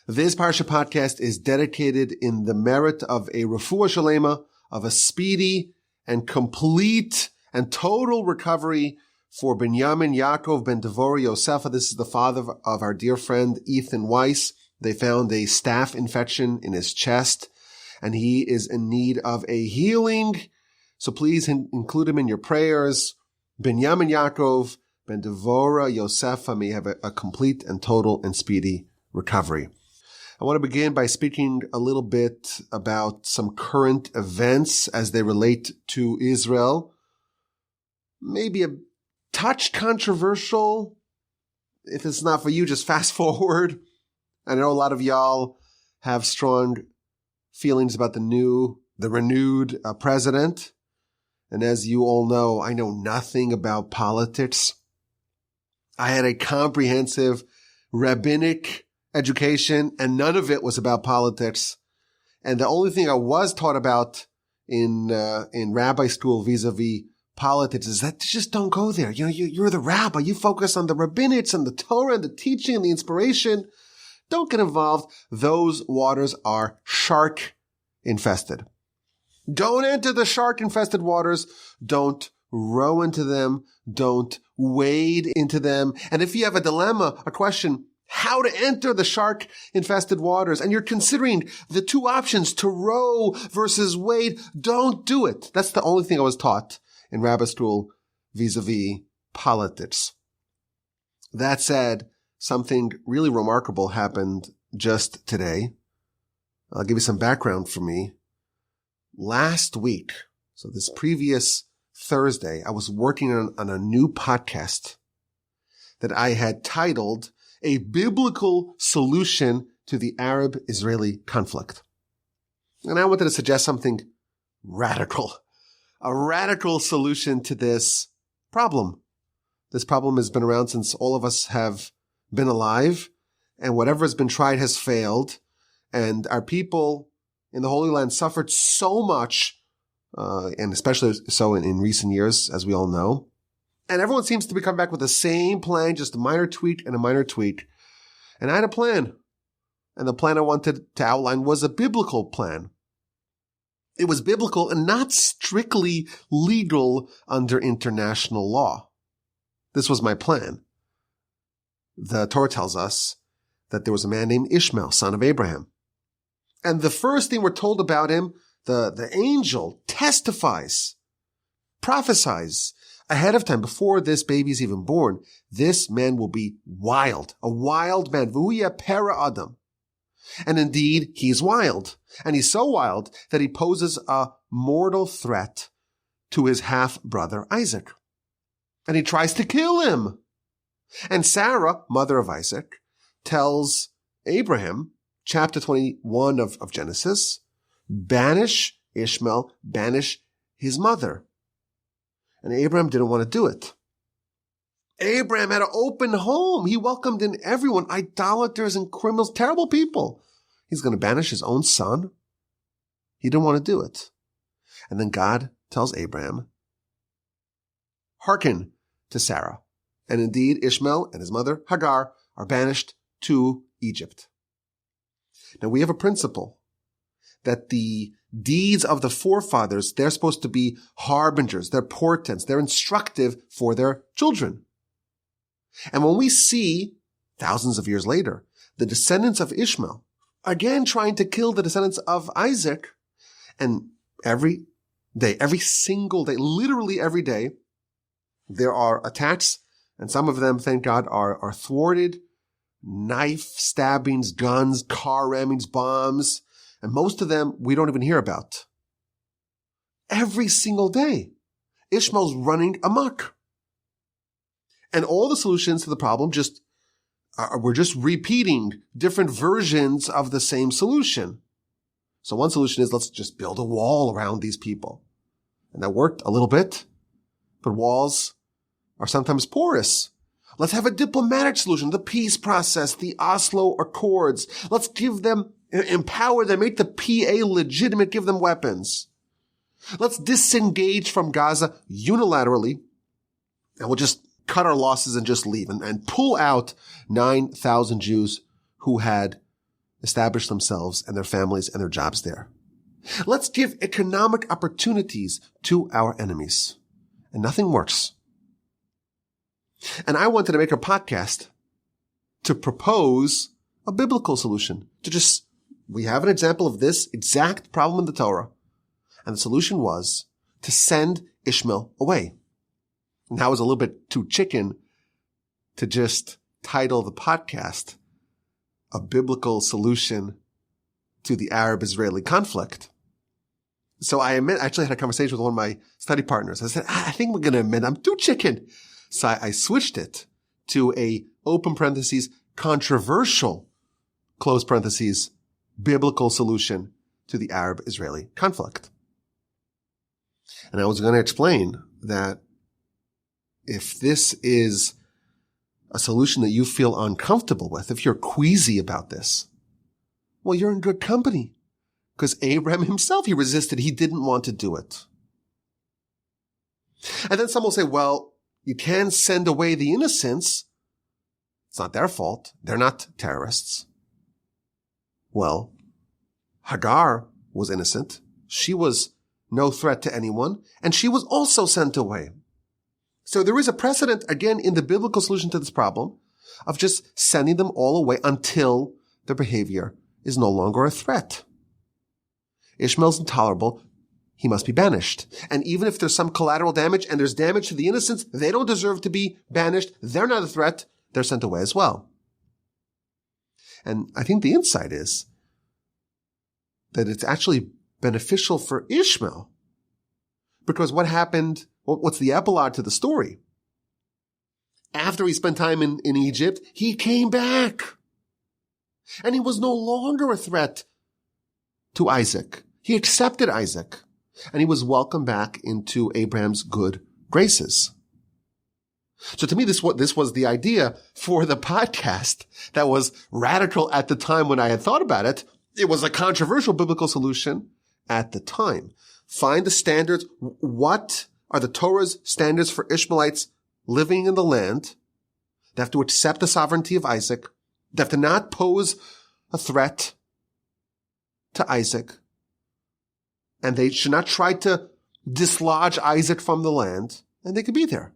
This Parsha Podcast is dedicated in the merit of a refuah sheleimah, of a speedy and complete and total recovery for Benyamin, Yaakov, ben Devorah, Yosefa. This is the father of our dear friend Ethan Weiss. They found a staph infection in his chest, and he is in need of a healing. So please include him in your prayers. Benyamin, Yaakov, ben Devorah, Yosefa may have a complete and total and speedy recovery. I want to begin by speaking a little bit about some current events as they relate to Israel. Maybe a touch controversial. If it's not for you, just fast forward. I know a lot of y'all have strong feelings about the renewed president. And as you all know, I know nothing about politics. I had a comprehensive rabbinic education, and none of it was about politics. And the only thing I was taught about in rabbi school vis-a-vis politics is that just don't go there. You're the rabbi. You focus on the rabbinics and the Torah and the teaching and the inspiration. Don't get involved. Those waters are shark infested. Don't enter the shark infested waters. Don't row into them. Don't wade into them. And if you have a dilemma, a question, how to enter the shark-infested waters, and you're considering the two options, to row versus wade, don't do it. That's the only thing I was taught in rabbi school vis-a-vis politics. That said, something really remarkable happened just today. I'll give you some background for me. Last week, so this previous Thursday, I was working on a new podcast that I had titled A Biblical Solution to the Arab-Israeli Conflict. And I wanted to suggest something radical, a radical solution to this problem. This problem has been around since all of us have been alive, and whatever has been tried has failed, and our people in the Holy Land suffered so much, and especially so in recent years, as we all know. And everyone seems to be coming back with the same plan, just a minor tweak and a minor tweak. And I had a plan. And the plan I wanted to outline was a biblical plan. It was biblical and not strictly legal under international law. This was my plan. The Torah tells us that there was a man named Ishmael, son of Abraham. And the first thing we're told about him, the angel testifies, prophesies, ahead of time, before this baby is even born, this man will be wild, a wild man. V'huya para adam. And indeed, he's wild. And he's so wild that he poses a mortal threat to his half-brother Isaac. And he tries to kill him. And Sarah, mother of Isaac, tells Abraham, chapter 21 of Genesis, banish Ishmael, banish his mother. And Abraham didn't want to do it. Abraham had an open home. He welcomed in everyone, idolaters and criminals, terrible people. He's going to banish his own son. He didn't want to do it. And then God tells Abraham, hearken to Sarah. And indeed, Ishmael and his mother, Hagar, are banished to Egypt. Now, we have a principle that the deeds of the forefathers, they're supposed to be harbingers, they're portents, they're instructive for their children. And when we see, thousands of years later, the descendants of Ishmael, again trying to kill the descendants of Isaac, and every day, every single day, literally every day, there are attacks, and some of them, thank God, are thwarted, knife stabbings, guns, car rammings, bombs, and most of them we don't even hear about. Every single day, Ishmael's running amok. And all the solutions to the problem we're just repeating different versions of the same solution. So one solution is, let's just build a wall around these people. And that worked a little bit, but walls are sometimes porous. Let's have a diplomatic solution, the peace process, the Oslo Accords. Let's empower them, make the PA legitimate, give them weapons. Let's disengage from Gaza unilaterally, and we'll just cut our losses and just leave and pull out 9,000 Jews who had establish themselves and their families and their jobs there. Let's give economic opportunities to our enemies. And nothing works. And I wanted to make a podcast to propose a biblical solution. We have an example of this exact problem in the Torah. And the solution was to send Ishmael away. And that was a little bit too chicken to just title the podcast A Biblical Solution to the Arab-Israeli Conflict. So I actually had a conversation with one of my study partners. I said, I think we're going to admit I'm too chicken. So I switched it to a open parentheses, controversial, close parentheses, biblical solution to the Arab-Israeli conflict. And I was going to explain that if this is a solution that you feel uncomfortable with, if you're queasy about this, well, you're in good company. Because Abraham himself, he resisted. He didn't want to do it. And then some will say, well, you can send away the innocents. It's not their fault. They're not terrorists. Well, Hagar was innocent. She was no threat to anyone. And she was also sent away. So there is a precedent, again, in the biblical solution to this problem of just sending them all away until their behavior is no longer a threat. Ishmael's intolerable. He must be banished. And even if there's some collateral damage and there's damage to the innocents, they don't deserve to be banished. They're not a threat. They're sent away as well. And I think the insight is that it's actually beneficial for Ishmael. Because what happened, what's the epilogue to the story? After he spent time in Egypt, he came back. And he was no longer a threat to Isaac. He accepted Isaac, and he was welcomed back into Abraham's good graces. So to me, this was the idea for the podcast that was radical at the time when I had thought about it. It was a controversial biblical solution at the time. Find the standards. What are the Torah's standards for Ishmaelites living in the land? They have to accept the sovereignty of Isaac. They have to not pose a threat to Isaac. And they should not try to dislodge Isaac from the land, and they could be there.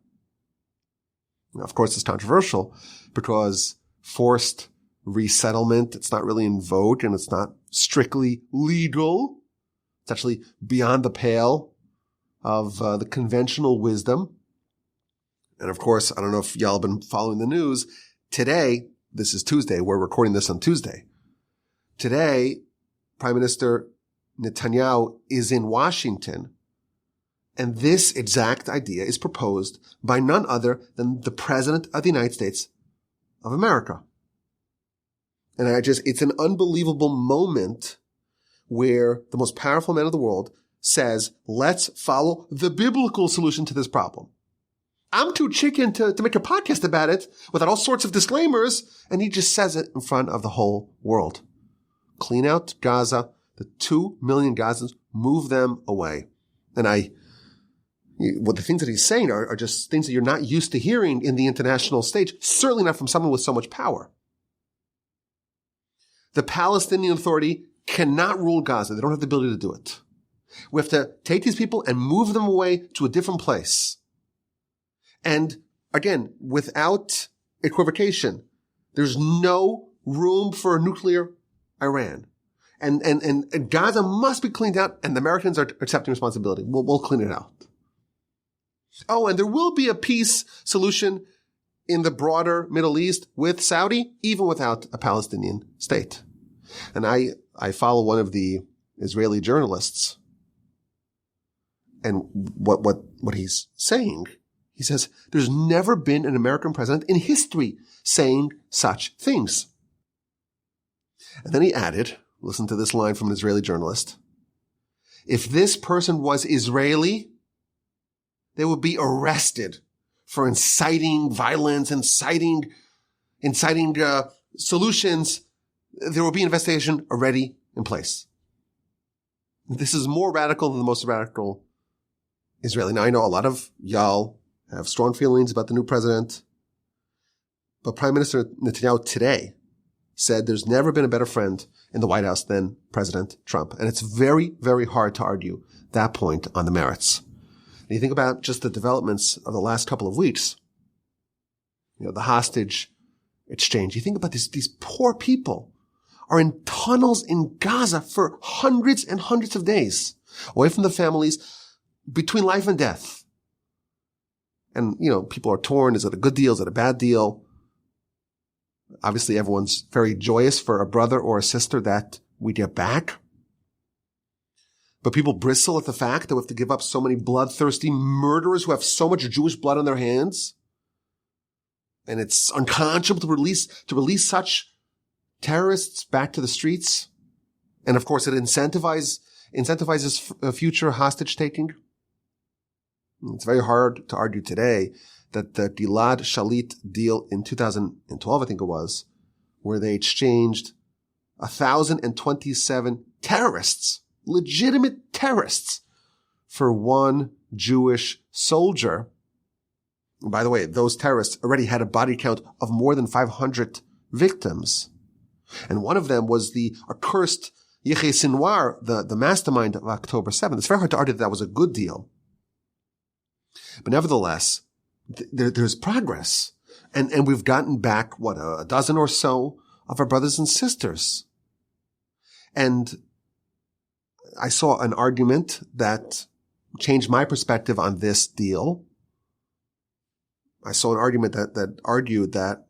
Now, of course, it's controversial because forced resettlement, it's not really in vogue and it's not strictly legal. It's actually beyond the pale of the conventional wisdom. And of course, I don't know if y'all have been following the news. Today, this is Tuesday, we're recording this on Tuesday. Today, Prime Minister Netanyahu is in Washington, and this exact idea is proposed by none other than the President of the United States of America. And it's an unbelievable moment where the most powerful man of the world says, let's follow the biblical solution to this problem. I'm too chicken to make a podcast about it without all sorts of disclaimers, and he just says it in front of the whole world. Clean out Gaza, the 2 million Gazans, move them away. And the things that he's saying are just things that you're not used to hearing in the international stage, certainly not from someone with so much power. The Palestinian Authority cannot rule Gaza. They don't have the ability to do it. We have to take these people and move them away to a different place. And again, without equivocation, there's no room for a nuclear Iran. And Gaza must be cleaned out, and the Americans are accepting responsibility. We'll clean it out. Oh, and there will be a peace solution in the broader Middle East with Saudi, even without a Palestinian state. And I follow one of the Israeli journalists, and what he's saying, he says, there's never been an American president in history saying such things. And then he added, listen to this line from an Israeli journalist, if this person was Israeli, they would be arrested for inciting violence, inciting solutions. There will be investigation already in place. This is more radical than the most radical Israeli. Now, I know a lot of y'all have strong feelings about the new president, but Prime Minister Netanyahu today said there's never been a better friend in the White House than President Trump. And it's very, very hard to argue that point on the merits. And you think about just the developments of the last couple of weeks, the hostage exchange. You think about these poor people are in tunnels in Gaza for hundreds and hundreds of days, away from the families, between life and death. And, people are torn. Is it a good deal? Is it a bad deal? Obviously, everyone's very joyous for a brother or a sister that we get back. But people bristle at the fact that we have to give up so many bloodthirsty murderers who have so much Jewish blood on their hands. And it's unconscionable to release such terrorists back to the streets. And of course, it incentivizes future hostage taking. It's very hard to argue today that the Gilad Shalit deal in 2012, I think it was, where they exchanged 1,027 terrorists, legitimate terrorists, for one Jewish soldier. And by the way, those terrorists already had a body count of more than 500 victims. And one of them was the accursed Yehia Sinwar, the mastermind of October 7th. It's very hard to argue that was a good deal. But nevertheless, there's progress. And we've gotten back, a dozen or so of our brothers and sisters. And I saw an argument that changed my perspective on this deal. I saw an argument that argued that,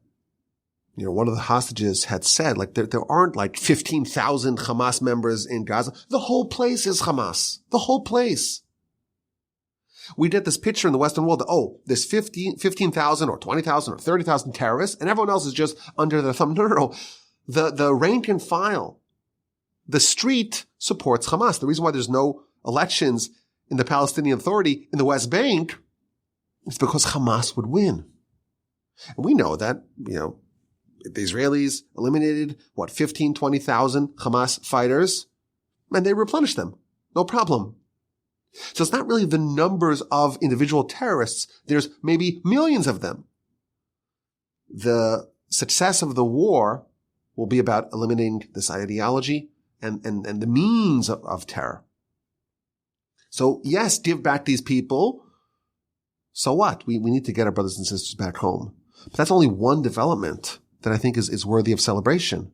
one of the hostages had said, there aren't 15,000 Hamas members in Gaza. The whole place is Hamas. The whole place. We get this picture in the Western world that, there's 15,000 or 20,000 or 30,000 terrorists, and everyone else is just under their thumb. No. The rank and file, the street supports Hamas. The reason why there's no elections in the Palestinian Authority in the West Bank is because Hamas would win. And we know that, the Israelis eliminated, 15, 20,000 Hamas fighters, and they replenished them. No problem. So it's not really the numbers of individual terrorists. There's maybe millions of them. The success of the war will be about eliminating this ideology and the means of terror. So yes, give back these people. So what? We need to get our brothers and sisters back home. But that's only one development that I think is worthy of celebration.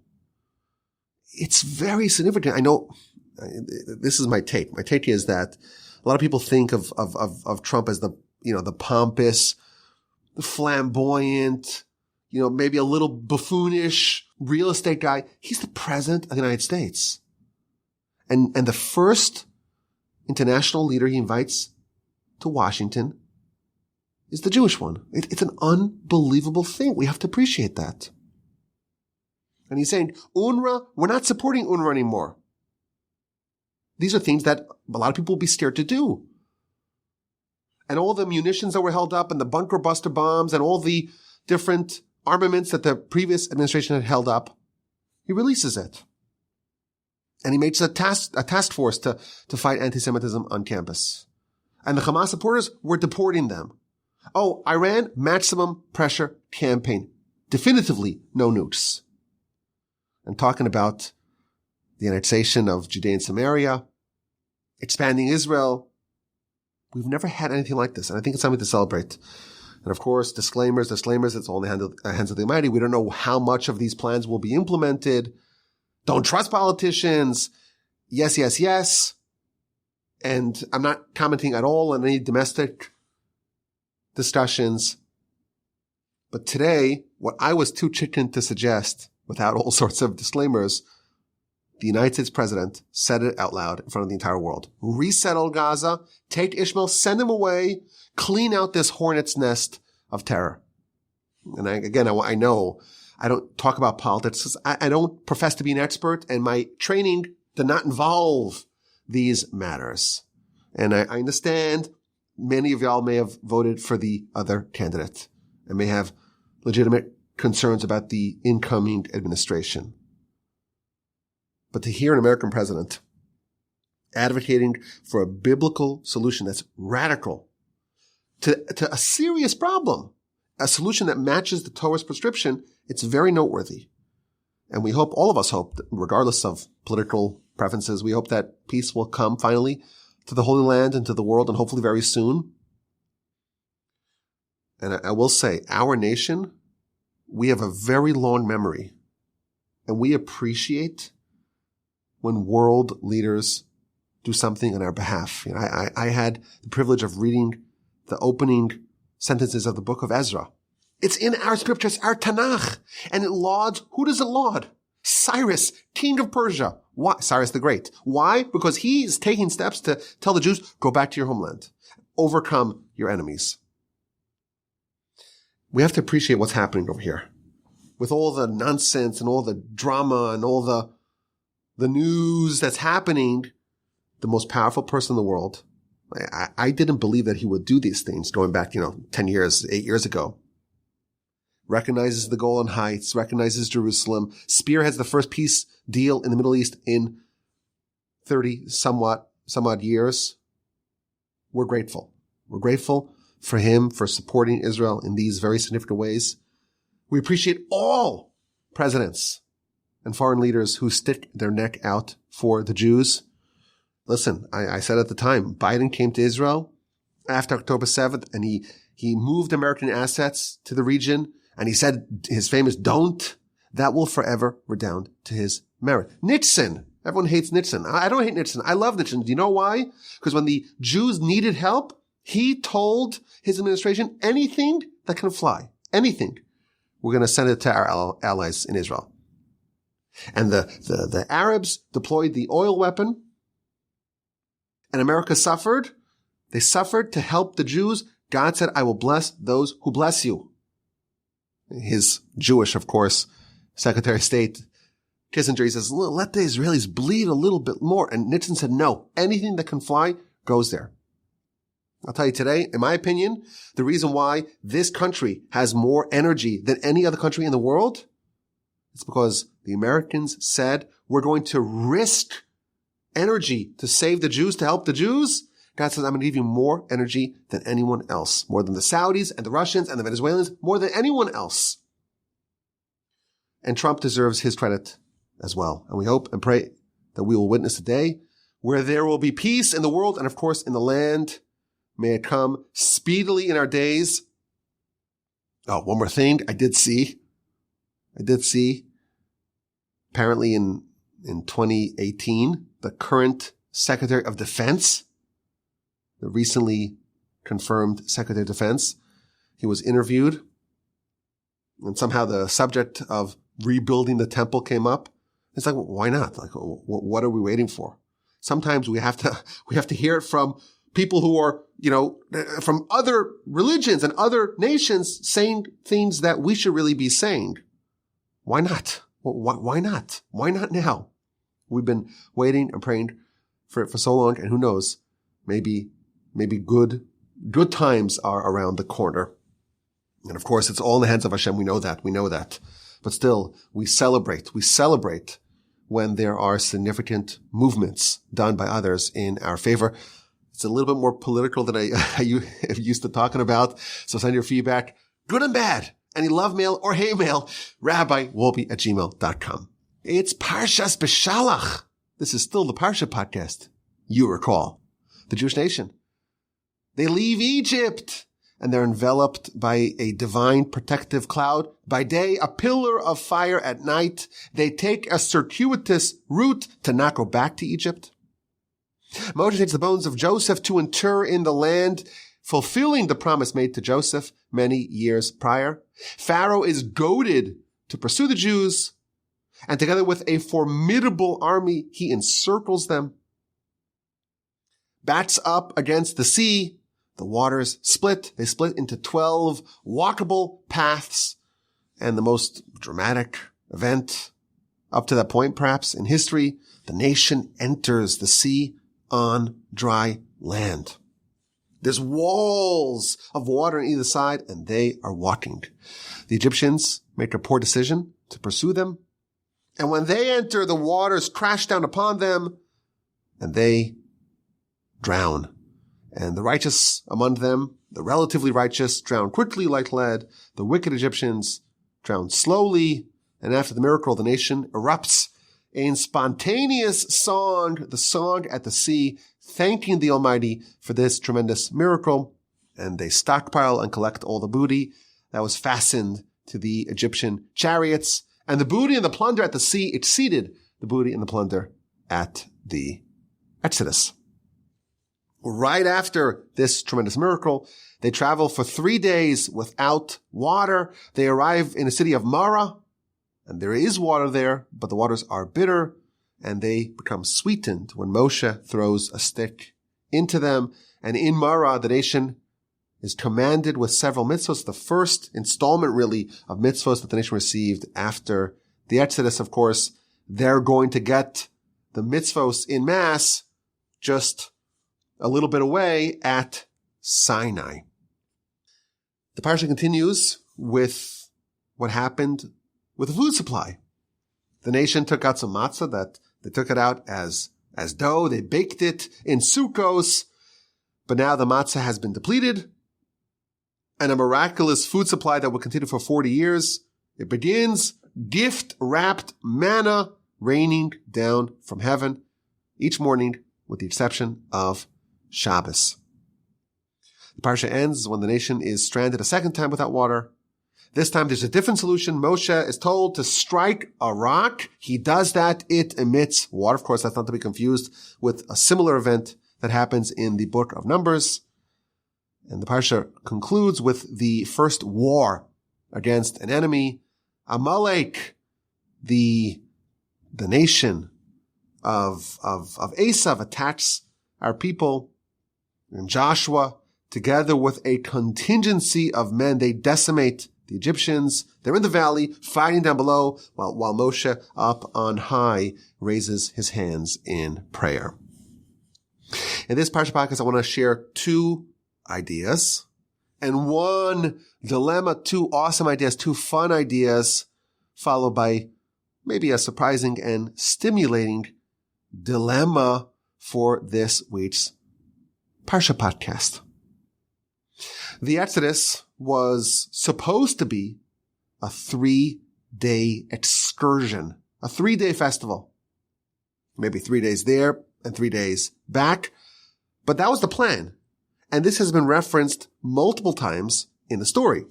It's very significant. I know this is my take. My take is that a lot of people think of Trump as the pompous, the flamboyant, maybe a little buffoonish real estate guy. He's the president of the United States. And the first international leader he invites to Washington is the Jewish one. It's an unbelievable thing. We have to appreciate that. And he's saying, UNRWA, we're not supporting UNRWA anymore. These are things that a lot of people will be scared to do. And all the munitions that were held up and the bunker buster bombs and all the different armaments that the previous administration had held up, he releases it. And he makes a task force to fight anti-Semitism on campus. And the Hamas supporters were deporting them. Iran, maximum pressure campaign. Definitively no nukes. And talking about the annexation of Judea and Samaria, expanding Israel. We've never had anything like this, and I think it's something to celebrate. And of course, disclaimers, it's all in the hands of the Almighty. We don't know how much of these plans will be implemented. Don't trust politicians. Yes. And I'm not commenting at all on any domestic discussions. But today, what I was too chicken to suggest, without all sorts of disclaimers, the United States president said it out loud in front of the entire world. Resettle Gaza, take Ishmael, send him away, clean out this hornet's nest of terror. And I know I don't talk about politics. I don't profess to be an expert, and my training did not involve these matters. And I understand many of y'all may have voted for the other candidate and may have legitimate concerns about the incoming administration. But to hear an American president advocating for a biblical solution that's radical to a serious problem, a solution that matches the Torah's prescription, it's very noteworthy. And we hope, all of us hope, regardless of political preferences, we hope that peace will come finally to the Holy Land and to the world, and hopefully very soon. And I will say, our nation, we have a very long memory, and we appreciate when world leaders do something on our behalf. I had the privilege of reading the opening sentences of the book of Ezra. It's in our scriptures, our Tanakh, and it lauds, who does it laud? Cyrus, king of Persia. Why? Cyrus the Great. Why? Because he's taking steps to tell the Jews, go back to your homeland. Overcome your enemies. We have to appreciate what's happening over here. With all the nonsense and all the drama and all the news that's happening, the most powerful person in the world, I didn't believe that he would do these things going back, 10 years, 8 years ago. Recognizes the Golan Heights, recognizes Jerusalem, spearheads the first peace deal in the Middle East in 30 somewhat years. We're grateful. We're grateful for him for supporting Israel in these very significant ways. We appreciate all presidents and foreign leaders who stick their neck out for the Jews. Listen, I said at the time, Biden came to Israel after October 7th, and he moved American assets to the region, and he said his famous don't. That will forever redound to his merit. Nitzan. Everyone hates Nitzan. I don't hate Nitzan. I love Nitzan. Do you know why? Because when the Jews needed help, he told his administration, anything that can fly, anything, we're going to send it to our allies in Israel. And the Arabs deployed the oil weapon, and America suffered. They suffered to help the Jews. God said, I will bless those who bless you. His Jewish, of course, Secretary of State, Kissinger, he says, let the Israelis bleed a little bit more. And Nitzan said, no, anything that can fly goes there. I'll tell you today, in my opinion, the reason why this country has more energy than any other country in the world, it's because the Americans said, we're going to risk energy to save the Jews, to help the Jews. God says, I'm going to give you more energy than anyone else, more than the Saudis and the Russians and the Venezuelans, more than anyone else. And Trump deserves his credit as well. And we hope and pray that we will witness a day where there will be peace in the world and, of course, in the land. May it come speedily in our days. Oh, one more thing. I did see, apparently in 2018, the current Secretary of Defense, the recently confirmed Secretary of Defense, he was interviewed, and somehow the subject of rebuilding the temple came up. It's like, well, why not? Like, what are we waiting for? Sometimes we have to hear it from people who are, from other religions and other nations saying things that we should really be saying. Why not? Why not? Why not now? We've been waiting and praying for it for so long, and who knows, maybe good times are around the corner. And of course, it's all in the hands of Hashem. We know that. But still, we celebrate when there are significant movements done by others in our favor. It's a little bit more political than I used to talking about. So send your feedback, good and bad, any love mail or hate mail, rabbiwolbe@gmail.com. It's Parshas Beshalach. This is still the Parsha Podcast. You recall the Jewish nation. They leave Egypt and they're enveloped by a divine protective cloud. By day, a pillar of fire at night. They take a circuitous route to not go back to Egypt. Moshe takes the bones of Joseph to inter in the land, fulfilling the promise made to Joseph many years prior. Pharaoh is goaded to pursue the Jews, and together with a formidable army, he encircles them. Bats up against the sea. The waters split. They split into 12 walkable paths. And the most dramatic event up to that point, perhaps in history, the nation enters the sea on dry land. There's walls of water on either side, and they are walking. The Egyptians make a poor decision to pursue them. And when they enter, the waters crash down upon them, and they drown. And the righteous among them, the relatively righteous, drown quickly like lead. The wicked Egyptians drown slowly, And after the miracle, the nation erupts in spontaneous song, the song at the sea, thanking the Almighty for this tremendous miracle. And they stockpile and collect all the booty that was fastened to the Egyptian chariots. And the booty and the plunder at the sea exceeded the booty and the plunder at the Exodus. Right after this tremendous miracle, they travel for 3 days without water. They arrive in the city of Marah, and there is water there, but the waters are bitter, and they become sweetened when Moshe throws a stick into them. And in Marah, the nation is commanded with several mitzvahs, the first installment really of mitzvahs that the nation received after the Exodus. Of course, they're going to get the mitzvahs in mass just a little bit away at Sinai. The parsha continues with what happened with the food supply. The nation took out some matzah that they took it out as dough. They baked it in sukkos, but now the matzah has been depleted, and a miraculous food supply that will continue for 40 years. It begins, gift-wrapped manna raining down from heaven each morning, with the exception of Shabbos. The parsha ends when the nation is stranded a second time without water. This time there's a different solution. Moshe is told to strike a rock. He does that. It emits water. Of course, that's not to be confused with a similar event that happens in the book of Numbers. And the parsha concludes with the first war against an enemy, Amalek, the nation of Esav attacks our people. And Joshua, together with a contingency of men, they decimate the Egyptians. They're in the valley, fighting down below, while Moshe up on high raises his hands in prayer. In this Parsha Podcast, I want to share 2 ideas and 1 dilemma, 2 awesome ideas, 2 fun ideas, followed by maybe a surprising and stimulating dilemma for this week's Parsha Podcast. The Exodus was supposed to be a 3-day excursion, a 3-day festival. Maybe 3 days there and 3 days back. But that was the plan. And this has been referenced multiple times in the story.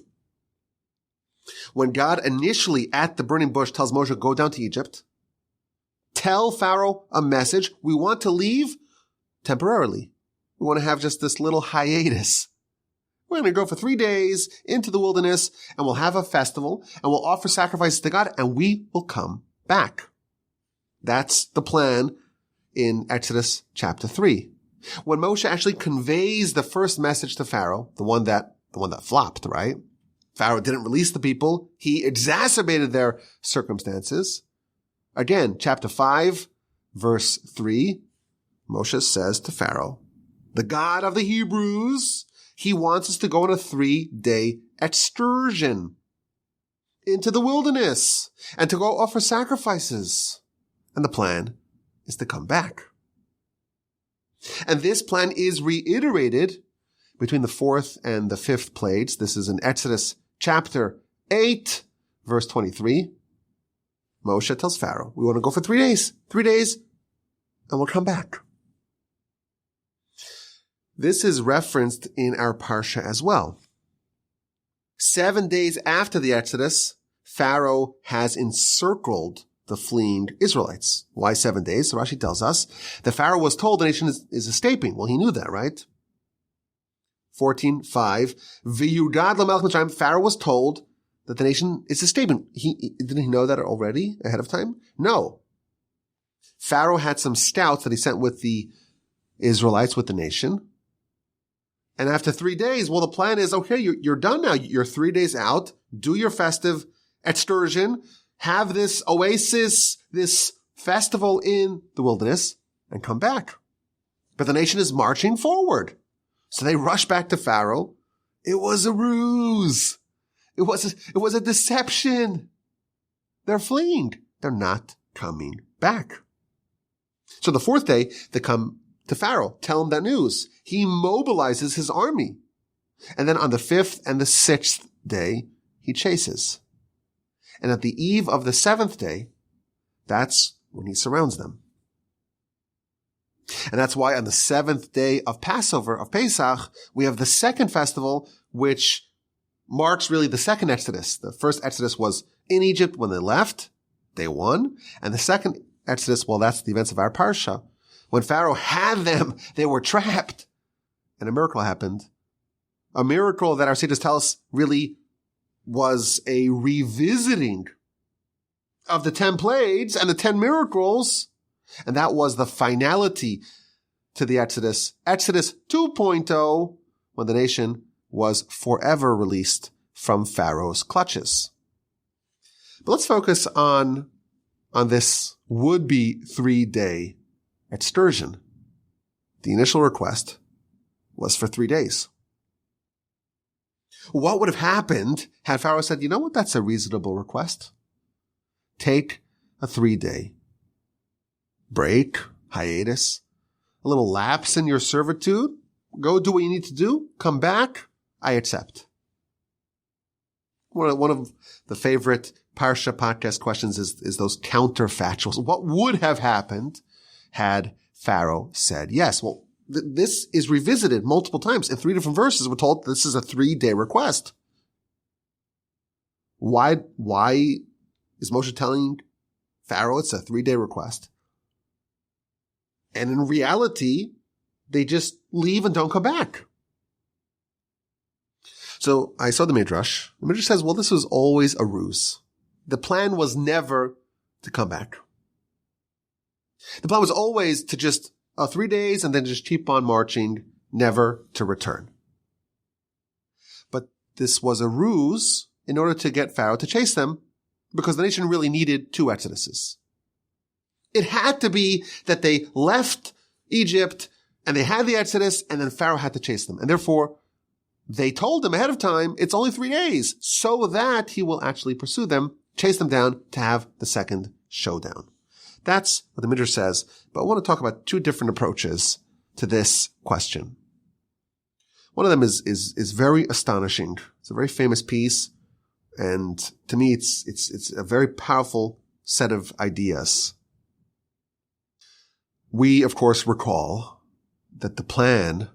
When God initially at the burning bush tells Moshe, go down to Egypt, tell Pharaoh a message. We want to leave temporarily. We want to have just this little hiatus. We're going to go for 3 days into the wilderness, and we'll have a festival, and we'll offer sacrifices to God, and we will come back. That's the plan in Exodus chapter 3. When Moshe actually conveys the first message to Pharaoh, the one that flopped, right? Pharaoh didn't release the people. He exacerbated their circumstances. Again, chapter 5, verse 3, Moshe says to Pharaoh, the God of the Hebrews, he wants us to go on a 3-day excursion into the wilderness and to go offer sacrifices. And the plan is to come back. And this plan is reiterated between the 4th and the 5th plagues. This is in Exodus chapter 8, verse 23. Moshe tells Pharaoh, we want to go for 3 days, and we'll come back. This is referenced in our Parsha as well. 7 days after the Exodus, Pharaoh has encircled the fleeing Israelites. Why 7 days? So Rashi tells us the Pharaoh was told the nation is escaping. Well, he knew that, right? 14:5. V'yudad l'melech Mitzrayim. Pharaoh was told that the nation is escaping. Didn't he know that already ahead of time? No. Pharaoh had some scouts that he sent with the Israelites, with the nation. And after 3 days, well, the plan is, okay, you're done now. You're 3 days out. Do your festive excursion. Have this oasis, this festival in the wilderness, and come back. But the nation is marching forward. So they rush back to Pharaoh. It was a ruse. It was a deception. They're fleeing. They're not coming back. So the 4th day, they come to Pharaoh, tell him that news. He mobilizes his army. And then on the 5th and the 6th day, he chases. And at the eve of the seventh day, that's when he surrounds them. And that's why on the seventh day of Passover, of Pesach, we have the second festival, which marks really the second Exodus. The first Exodus was in Egypt when they left, day one. And the second Exodus, well, that's the events of our Parsha. When Pharaoh had them, they were trapped. And a miracle happened. A miracle that our sages tell us really was a revisiting of the 10 plagues and the 10 miracles. And that was the finality to the Exodus. Exodus 2.0, when the nation was forever released from Pharaoh's clutches. But let's focus on this would-be 3-day excursion. The initial request was for 3 days. What would have happened had Pharaoh said, you know what, that's a reasonable request. Take a 3-day break, hiatus, a little lapse in your servitude. Go do what you need to do. Come back. I accept. One of the favorite Parsha Podcast questions is those counterfactuals. What would have happened had Pharaoh said yes? Well, this is revisited multiple times. In 3 different verses, we're told this is a 3-day request. Why is Moshe telling Pharaoh it's a 3-day request? And in reality, they just leave and don't come back. So I saw the Midrash. The Midrash says, well, this was always a ruse. The plan was never to come back. The plan was always to just 3 days and then just keep on marching, never to return. But this was a ruse in order to get Pharaoh to chase them, because the nation really needed 2 exoduses. It had to be that they left Egypt and they had the Exodus and then Pharaoh had to chase them. And therefore, they told him ahead of time, it's only 3 days, so that he will actually pursue them, chase them down to have the second showdown. That's what the Midrash says. But I want to talk about 2 different approaches to this question. One of them is very astonishing. It's a very famous piece. And to me, it's a very powerful set of ideas. We, of course, recall that the plan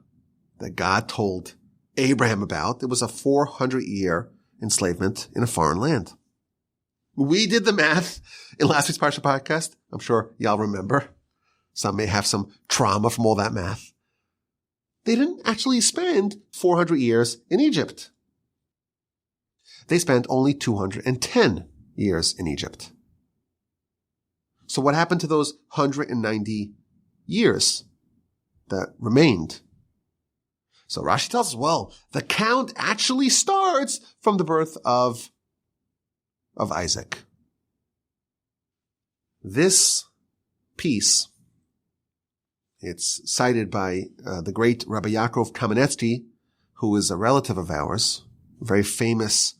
that God told Abraham about, it was a 400-year enslavement in a foreign land. We did the math in last week's Parsha Podcast. I'm sure y'all remember. Some may have some trauma from all that math. They didn't actually spend 400 years in Egypt. They spent only 210 years in Egypt. So what happened to those 190 years that remained? So Rashi tells us, well, the count actually starts from the birth of Isaac. This piece, it's cited by the great Rabbi Yaakov Kamenetsky, who is a relative of ours, a very famous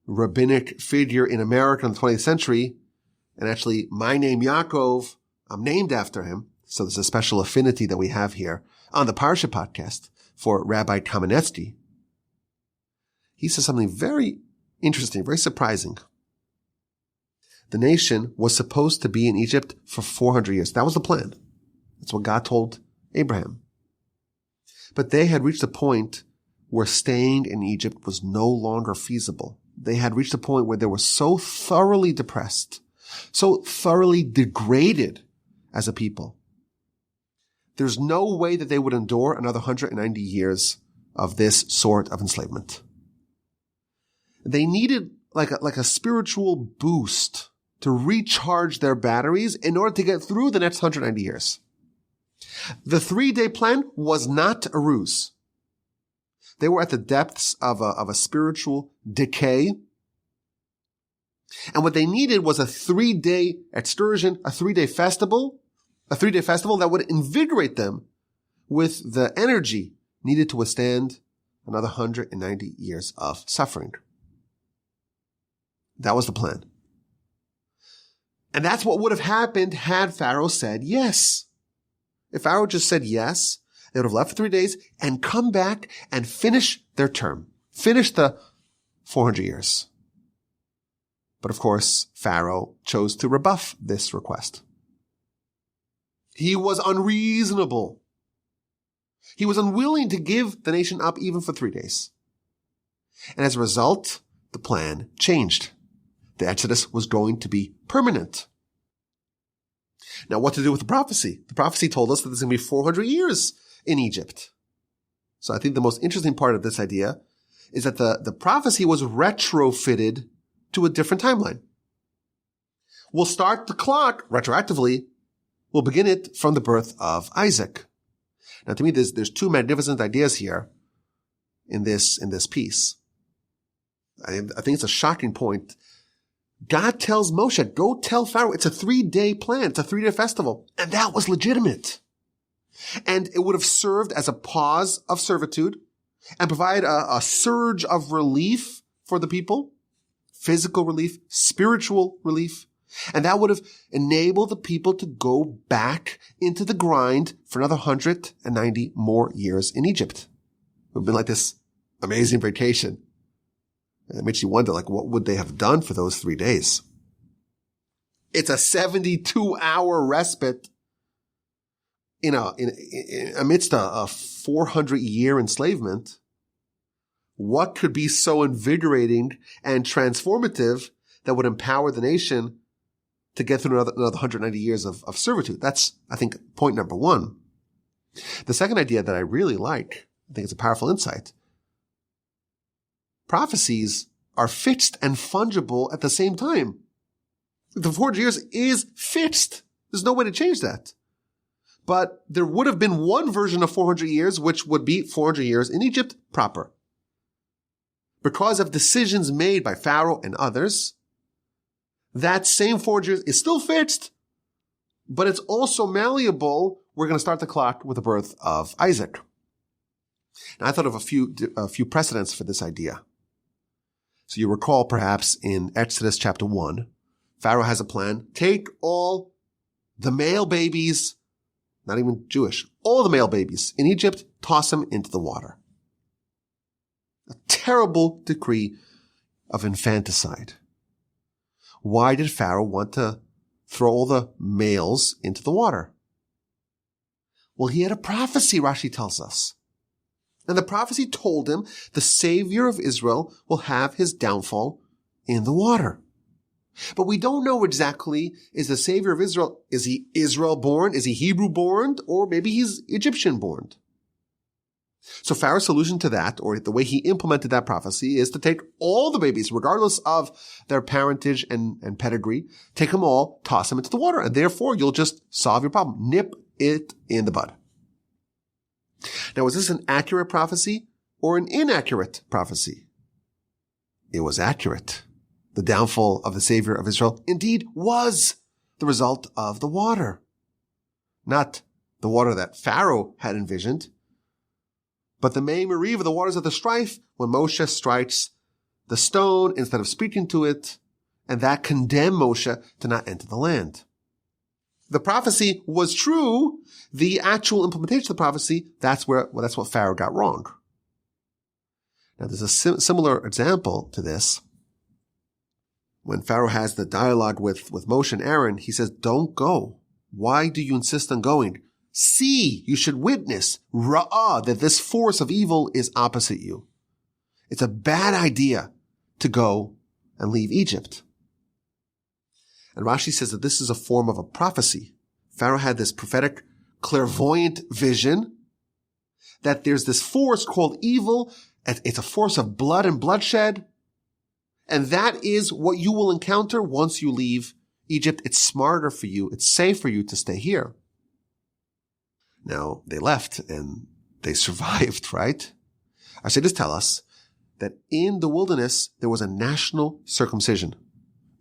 rabbinic figure in America in the 20th century. And actually, my name, Yaakov, I'm named after him. So there's a special affinity that we have here on the Parsha Podcast for Rabbi Kamenetsky. He says something very interesting, very surprising. The nation was supposed to be in Egypt for 400 years. That was the plan. That's what God told Abraham. But they had reached a point where staying in Egypt was no longer feasible. They had reached a point where they were so thoroughly depressed, so thoroughly degraded as a people. There's no way that they would endure another 190 years of this sort of enslavement. They needed like a spiritual boost to recharge their batteries in order to get through the next 190 years. The 3-day plan was not a ruse. They were at the depths of a spiritual decay. And what they needed was a 3-day excursion, a 3-day festival that would invigorate them with the energy needed to withstand another 190 years of suffering. That was the plan. And that's what would have happened had Pharaoh said yes. If Pharaoh just said yes, they would have left for 3 days and come back and finish their term. Finish the 400 years. But of course, Pharaoh chose to rebuff this request. He was unreasonable. He was unwilling to give the nation up even for 3 days. And as a result, the plan changed. The Exodus was going to be permanent. Now, what to do with the prophecy? The prophecy told us that there's going to be 400 years in Egypt. So I think the most interesting part of this idea is that the prophecy was retrofitted to a different timeline. We'll start the clock retroactively. We'll begin it from the birth of Isaac. Now, to me, there's two magnificent ideas here in this piece. I think it's a shocking point. God tells Moshe, go tell Pharaoh, it's a 3-day plan. It's a 3-day festival. And that was legitimate. And it would have served as a pause of servitude and provide a surge of relief for the people, physical relief, spiritual relief. And that would have enabled the people to go back into the grind for another 190 more years in Egypt. It would have been like this amazing vacation. And it makes you wonder, what would they have done for those 3 days? It's a 72-hour respite amidst a 400-year enslavement. What could be so invigorating and transformative that would empower the nation to get through another 190 years of servitude? That's, I think, point number one. The second idea that I really like, I think it's a powerful insight. Prophecies are fixed and fungible at the same time. The 400 years is fixed. There's no way to change that. But there would have been one version of 400 years, which would be 400 years in Egypt proper. Because of decisions made by Pharaoh and others, that same 400 years is still fixed, but it's also malleable. We're going to start the clock with the birth of Isaac. Now, I thought of a few precedents for this idea. So you recall perhaps in Exodus chapter 1, Pharaoh has a plan. Take all the male babies, not even Jewish, all the male babies in Egypt, toss them into the water. A terrible decree of infanticide. Why did Pharaoh want to throw all the males into the water? Well, he had a prophecy, Rashi tells us. And the prophecy told him the Savior of Israel will have his downfall in the water. But we don't know exactly, is the Savior of Israel, is he Israel born? Is he Hebrew born? Or maybe he's Egyptian born? So Pharaoh's solution to that, or the way he implemented that prophecy, is to take all the babies, regardless of their parentage and pedigree, take them all, toss them into the water, and therefore you'll just solve your problem. Nip it in the bud. Now, was this an accurate prophecy or an inaccurate prophecy? It was accurate. The downfall of the Savior of Israel indeed was the result of the water. Not the water that Pharaoh had envisioned, but the May Meriv, the waters of the strife, when Moshe strikes the stone instead of speaking to it, and that condemned Moshe to not enter the land. The prophecy was true. The actual implementation of the prophecy, that's what Pharaoh got wrong. Now, there's a similar example to this. When Pharaoh has the dialogue with Moshe and Aaron, he says, don't go. Why do you insist on going? See, you should witness, ra'ah, that this force of evil is opposite you. It's a bad idea to go and leave Egypt. And Rashi says that this is a form of a prophecy. Pharaoh had this prophetic, clairvoyant vision that there's this force called evil. It's a force of blood and bloodshed. And that is what you will encounter once you leave Egypt. It's smarter for you. It's safe for you to stay here. Now, they left and they survived, right? Our sages tell us that in the wilderness, there was a national circumcision.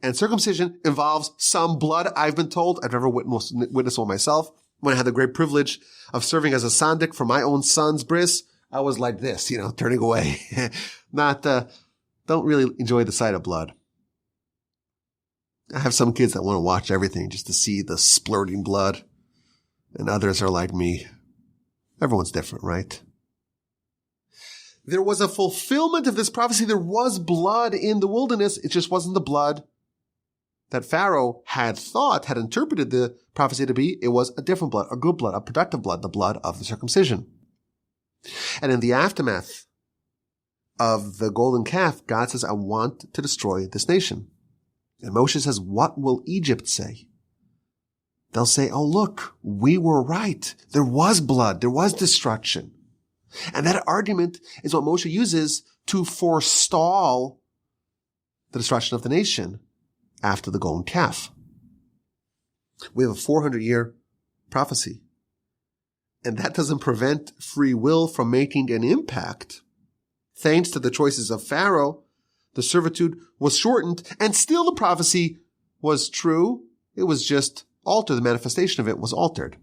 And circumcision involves some blood, I've been told. I've never witnessed one myself. When I had the great privilege of serving as a sandik for my own son's bris, I was like this, turning away. Don't really enjoy the sight of blood. I have some kids that want to watch everything just to see the splurting blood. And others are like me. Everyone's different, right? There was a fulfillment of this prophecy. There was blood in the wilderness. It just wasn't the blood that Pharaoh had interpreted the prophecy to be, it was a different blood, a good blood, a productive blood, the blood of the circumcision. And in the aftermath of the golden calf, God says, I want to destroy this nation. And Moshe says, what will Egypt say? They'll say, oh, look, we were right. There was blood. There was destruction. And that argument is what Moshe uses to forestall the destruction of the nation after the golden calf. We have a 400-year prophecy. And that doesn't prevent free will from making an impact. Thanks to the choices of Pharaoh, the servitude was shortened, and still the prophecy was true. It was just altered. The manifestation of it was altered.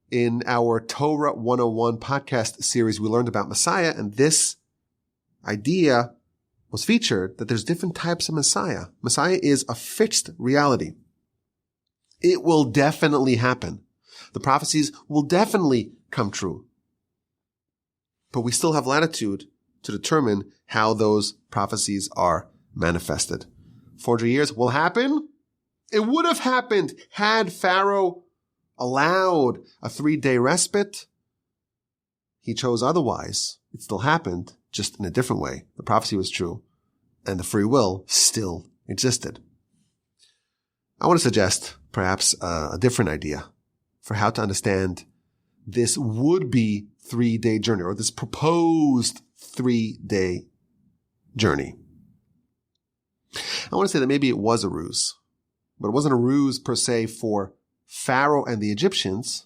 In our Torah 101 podcast series, we learned about Messiah, and this idea was featured, that there's different types of Messiah. Messiah is a fixed reality. It will definitely happen. The prophecies will definitely come true. But we still have latitude to determine how those prophecies are manifested. 400 years will happen. It would have happened had Pharaoh allowed a 3-day respite. He chose otherwise. It still happened, just in a different way. The prophecy was true, and the free will still existed. I want to suggest perhaps a different idea for how to understand this would-be 3-day journey, or this proposed 3-day journey. I want to say that maybe it was a ruse, but it wasn't a ruse per se for Pharaoh and the Egyptians.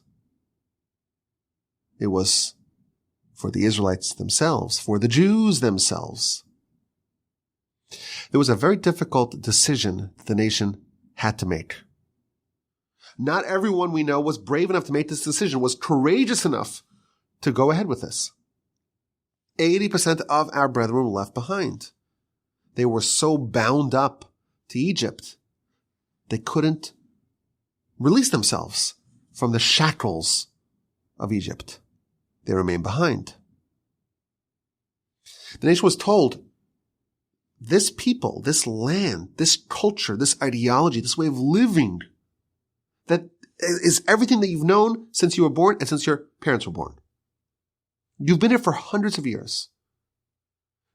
It was for the Israelites themselves, for the Jews themselves. There was a very difficult decision the nation had to make. Not everyone we know was brave enough to make this decision, was courageous enough to go ahead with this. 80% of our brethren were left behind. They were so bound up to Egypt, they couldn't release themselves from the shackles of Egypt. They remained behind. The nation was told, this people, this land, this culture, this ideology, this way of living, that is everything that you've known since you were born and since your parents were born. You've been here for hundreds of years.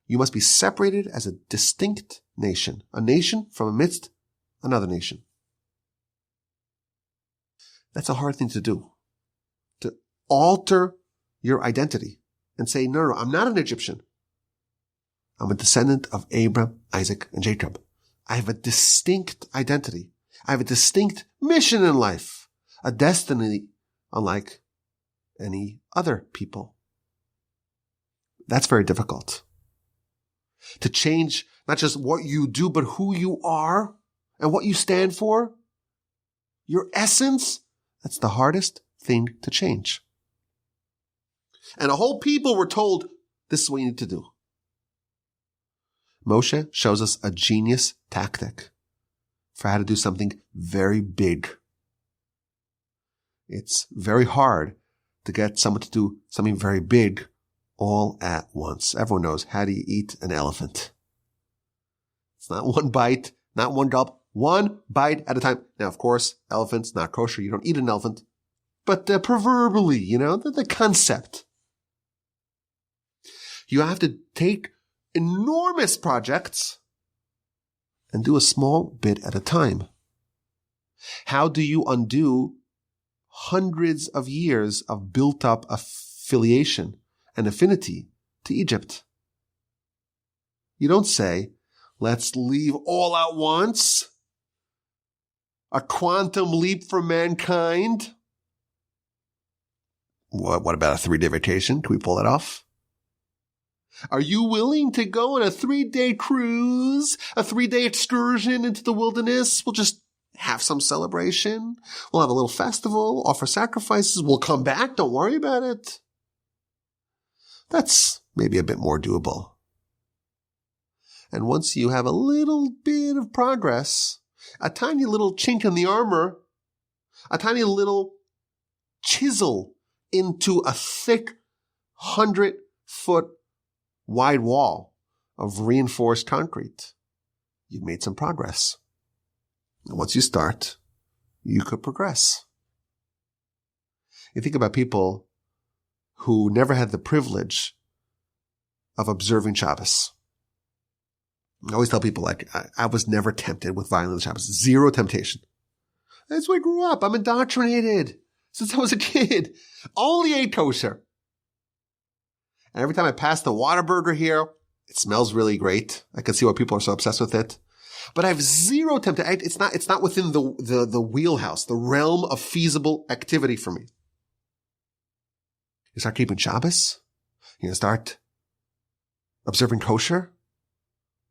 You must be separated as a distinct nation, a nation from amidst another nation. That's a hard thing to do. To alter your identity and say, no, I'm not an Egyptian. I'm a descendant of Abraham, Isaac, and Jacob. I have a distinct identity. I have a distinct mission in life, a destiny unlike any other people. That's very difficult. To change not just what you do, but who you are and what you stand for, your essence, that's the hardest thing to change. And a whole people were told, this is what you need to do. Moshe shows us a genius tactic for how to do something very big. It's very hard to get someone to do something very big all at once. Everyone knows, how do you eat an elephant? It's not one bite, not one gulp, one bite at a time. Now, of course, elephants, not kosher. You don't eat an elephant. But proverbially, the concept. You have to take enormous projects and do a small bit at a time. How do you undo hundreds of years of built-up affiliation and affinity to Egypt? You don't say, let's leave all at once. A quantum leap for mankind. What about a 3-day vacation? Can we pull that off? Are you willing to go on a 3-day cruise, a 3-day excursion into the wilderness? We'll just have some celebration. We'll have a little festival, offer sacrifices. We'll come back. Don't worry about it. That's maybe a bit more doable. And once you have a little bit of progress, a tiny little chink in the armor, a tiny little chisel into a thick 100-foot wide wall of reinforced concrete, you've made some progress. And once you start, you could progress. You think about people who never had the privilege of observing Shabbos. I always tell people, like, I was never tempted with violence Shabbos. Zero temptation. That's where I grew up. I'm indoctrinated since I was a kid. Only ate kosher. And every time I pass the Whataburger here, it smells really great. I can see why people are so obsessed with it. But I have zero temptation. It's not within the wheelhouse, the realm of feasible activity for me. You start keeping Shabbos? You start observing kosher?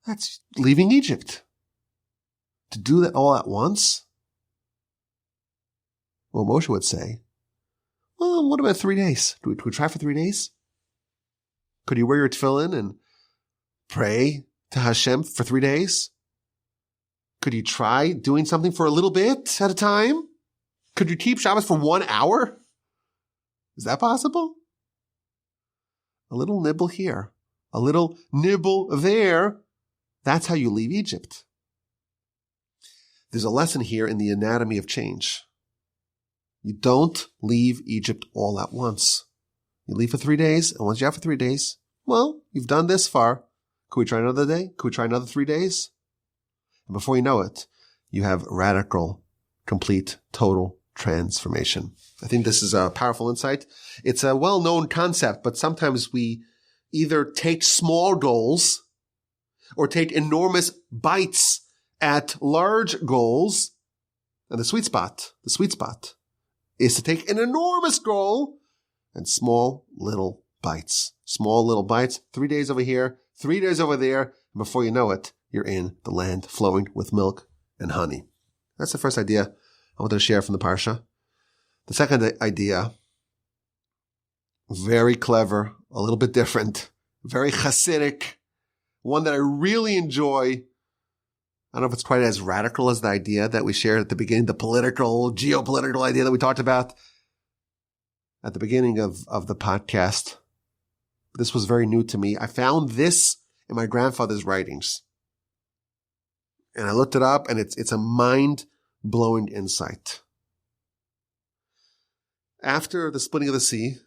That's leaving Egypt. To do that all at once? Well, Moshe would say, well, what about 3 days? Do we try for 3 days? Could you wear your tefillin and pray to Hashem for 3 days? Could you try doing something for a little bit at a time? Could you keep Shabbos for 1 hour? Is that possible? A little nibble here, a little nibble there. That's how you leave Egypt. There's a lesson here in the anatomy of change. You don't leave Egypt all at once. You leave for 3 days, and once you're out for 3 days, well, you've done this far. Could we try another day? Could we try another 3 days? And before you know it, you have radical, complete, total transformation. I think this is a powerful insight. It's a well-known concept, but sometimes we either take small goals or take enormous bites at large goals. And the sweet spot is to take an enormous goal and small little bites. Small little bites, 3 days over here, 3 days over there, and before you know it, you're in the land flowing with milk and honey. That's the first idea I wanted to share from the Parsha. The second idea, very clever, a little bit different, very Hasidic, one that I really enjoy. I don't know if it's quite as radical as the idea that we shared at the beginning, the geopolitical idea that we talked about at the beginning of the podcast. This was very new to me. I found this in my grandfather's writings. And I looked it up, and it's a mind-blowing insight. After the splitting of the sea,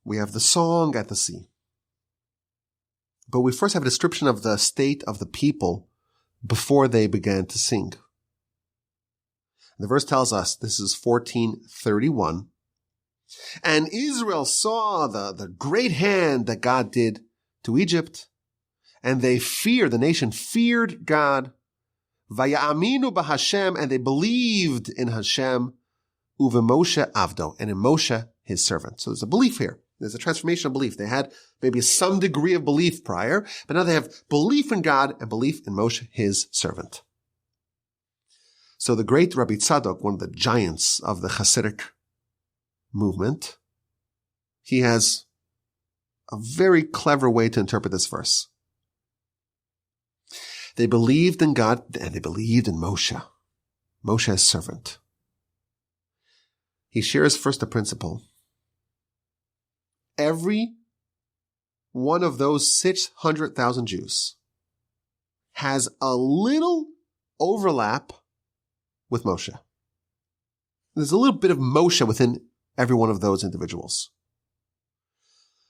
we have the song at the sea. But we first have a description of the state of the people before they began to sing. The verse tells us, this is 14:31, and Israel saw the great hand that God did to Egypt, and they feared, the nation feared God, Vaya'aminu b'Hashem, and they believed in Hashem, uveMoshe avdo, and in Moshe, his servant. So there's a belief here. There's a transformation of belief. They had maybe some degree of belief prior, but now they have belief in God and belief in Moshe, his servant. So the great Rabbi Tzadok, one of the giants of the Hasidic movement, he has a very clever way to interpret this verse. They believed in God and they believed in Moshe, Moshe's servant. He shares first a principle. Every one of those 600,000 Jews has a little overlap with Moshe. There's a little bit of Moshe within every one of those individuals.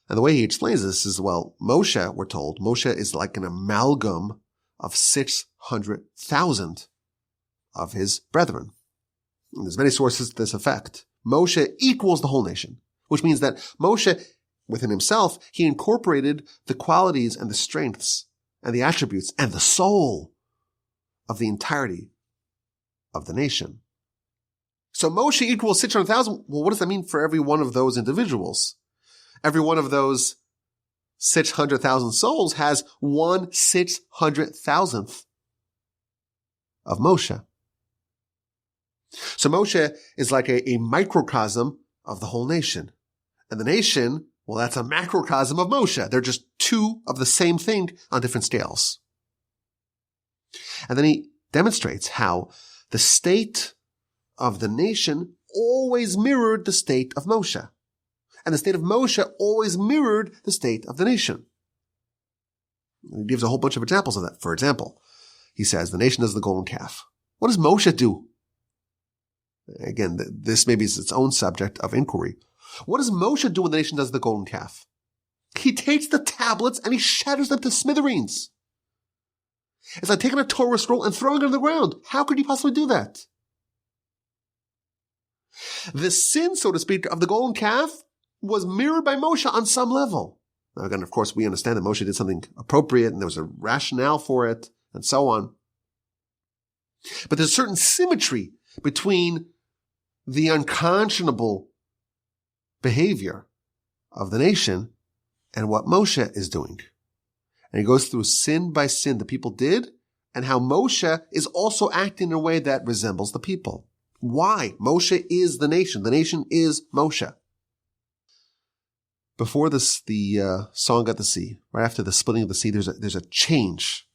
And the way he explains this is, well, Moshe, we're told, Moshe is like an amalgam of 600,000 of his brethren. And there's many sources to this effect. Moshe equals the whole nation, which means that Moshe, within himself, he incorporated the qualities and the strengths and the attributes and the soul of the entirety of the nation. So Moshe equals 600,000. Well, what does that mean for every one of those individuals? Every one of those 600,000 souls has 1/600,000th of Moshe. So Moshe is like a microcosm of the whole nation. And the nation, well, that's a macrocosm of Moshe. They're just two of the same thing on different scales. And then he demonstrates how the state of the nation always mirrored the state of Moshe. And the state of Moshe always mirrored the state of the nation. He gives a whole bunch of examples of that. For example, he says, the nation does the golden calf. What does Moshe do? Again, this maybe is its own subject of inquiry. What does Moshe do when the nation does the golden calf? He takes the tablets and he shatters them to smithereens. It's like taking a Torah scroll and throwing it on the ground. How could you possibly do that? The sin, so to speak, of the golden calf was mirrored by Moshe on some level. Now again, of course, we understand that Moshe did something appropriate and there was a rationale for it and so on. But there's a certain symmetry between the unconscionable behavior of the nation and what Moshe is doing. And he goes through sin by sin the people did and how Moshe is also acting in a way that resembles the people. Why? Moshe is the nation. The nation is Moshe. Before this, the song at the sea, right after the splitting of the sea, there's a change.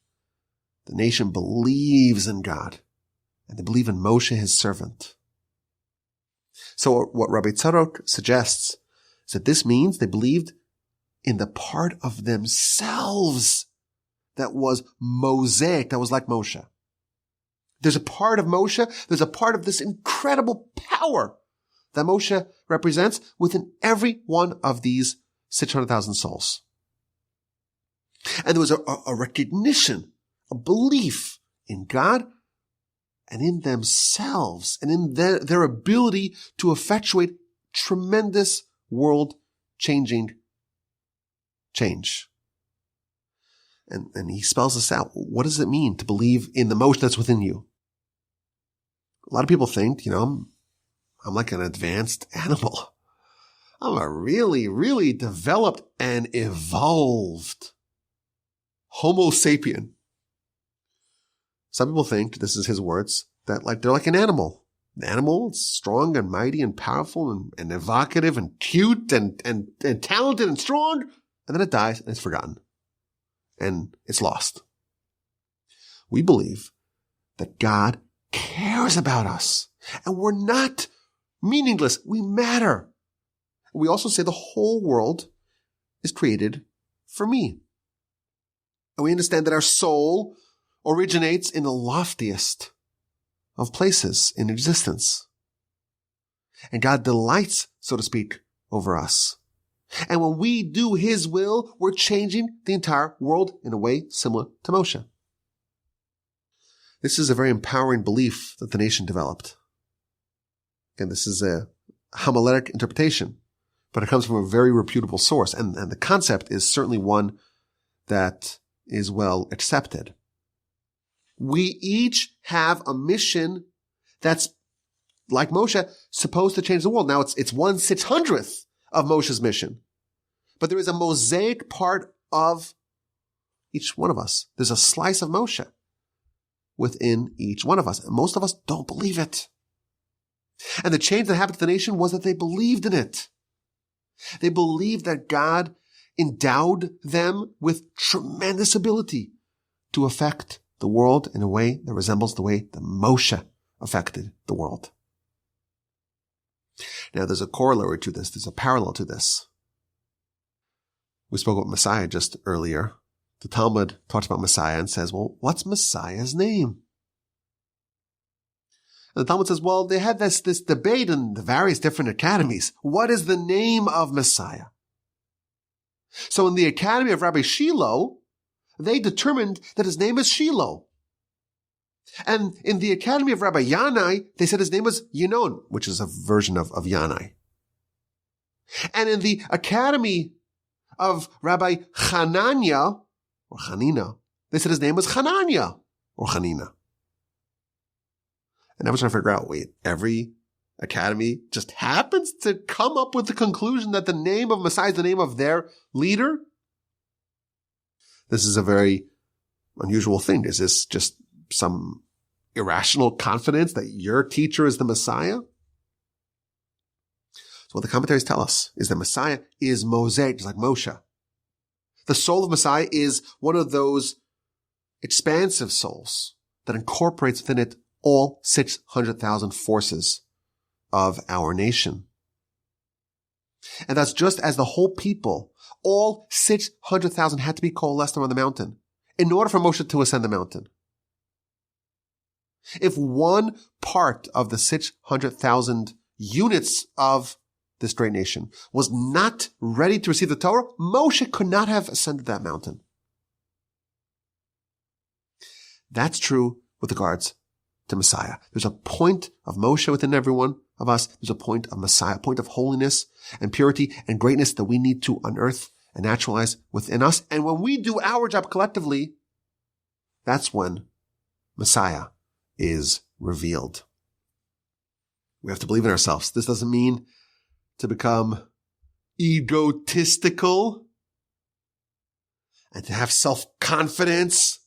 The nation believes in God, and they believe in Moshe, his servant. So what Rabbi Tzadok suggests is that this means they believed in the part of themselves that was mosaic, that was like Moshe. There's a part of Moshe, there's a part of this incredible power that Moshe represents within every one of these 600,000 souls. And there was a recognition, a belief in God and in themselves and in their ability to effectuate tremendous world-changing change. And he spells this out. What does it mean to believe in the Moshe that's within you? A lot of people think, I'm like an advanced animal. I'm a really, really developed and evolved Homo sapien. Some people think, this is his words, that they're like an animal. An animal, it's strong and mighty and powerful and evocative and cute and talented and strong, and then it dies and it's forgotten. And it's lost. We believe that God cares about us and we're not meaningless. We matter. We also say the whole world is created for me. And we understand that our soul originates in the loftiest of places in existence. And God delights, so to speak, over us. And when we do his will, we're changing the entire world in a way similar to Moshe. This is a very empowering belief that the nation developed. Again, this is a homiletic interpretation, but it comes from a very reputable source. And the concept is certainly one that is well accepted. We each have a mission that's, like Moshe, supposed to change the world. Now, it's 1/600th of Moshe's mission. But there is a mosaic part of each one of us. There's a slice of Moshe within each one of us. And most of us don't believe it. And the change that happened to the nation was that they believed in it. They believed that God endowed them with tremendous ability to affect the world in a way that resembles the way that Moshe affected the world. Now, there's a corollary to this. There's a parallel to this. We spoke about Messiah just earlier. The Talmud talks about Messiah and says, well, what's Messiah's name? And the Talmud says, well, they had this debate in the various different academies. What is the name of Messiah? So in the academy of Rabbi Shiloh, they determined that his name is Shiloh. And in the academy of Rabbi Yanai, they said his name was Yinon, which is a version of Yanai. And in the academy of Rabbi Hanania, or Hanina, they said his name was Hanania, or Hanina. And I was trying to figure out, wait, every academy just happens to come up with the conclusion that the name of Messiah is the name of their leader? This is a very unusual thing. Is this just some irrational confidence that your teacher is the Messiah? So what the commentaries tell us is that Messiah is mosaic, just like Moshe. The soul of Messiah is one of those expansive souls that incorporates within it all 600,000 forces of our nation. And that's just as the whole people, all 600,000 had to be coalesced around the mountain in order for Moshe to ascend the mountain. If one part of the 600,000 units of this great nation was not ready to receive the Torah, Moshe could not have ascended that mountain. That's true with regards to Messiah. There's a point of Moshe within every one of us. There's a point of Messiah, a point of holiness and purity and greatness that we need to unearth and naturalize within us. And when we do our job collectively, that's when Messiah is revealed. We have to believe in ourselves. This doesn't mean to become egotistical and to have self-confidence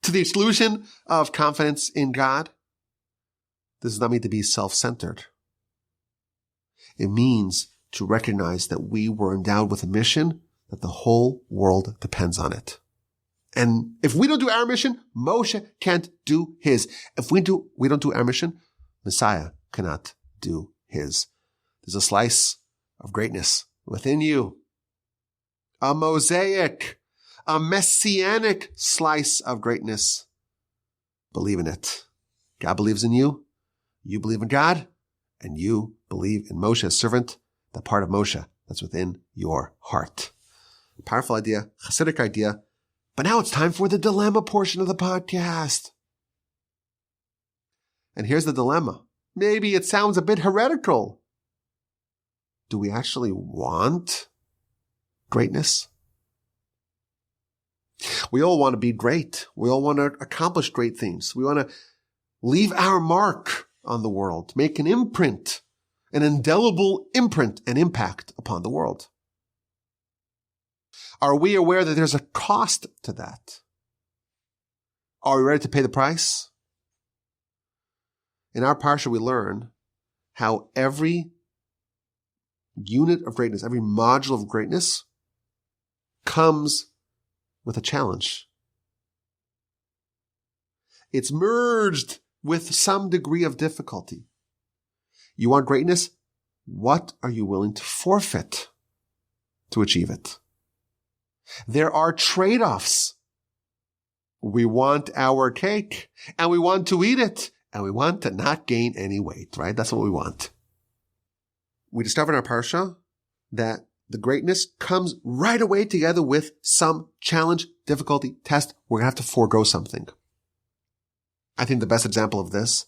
to the exclusion of confidence in God. This does not mean to be self-centered. It means to recognize that we were endowed with a mission, that the whole world depends on it. And if we don't do our mission, Moshe can't do his. If we don't do our mission, Messiah cannot do his. There's a slice of greatness within you. A mosaic, a messianic slice of greatness. Believe in it. God believes in you. You believe in God. And you believe in Moshe, servant, the part of Moshe that's within your heart. Powerful idea, Hasidic idea. But now it's time for the dilemma portion of the podcast. And here's the dilemma. Maybe it sounds a bit heretical. Do we actually want greatness? We all want to be great. We all want to accomplish great things. We want to leave our mark on the world, make an imprint, an indelible imprint and impact upon the world. Are we aware that there's a cost to that? Are we ready to pay the price? In our Parsha, we learn how every unit of greatness, every module of greatness comes with a challenge. It's merged with some degree of difficulty. You want greatness? What are you willing to forfeit to achieve it? There are trade-offs. We want our cake, and we want to eat it, and we want to not gain any weight, right? That's what we want. We discovered in our Parsha that the greatness comes right away together with some challenge, difficulty, test. We're going to have to forego something. I think the best example of this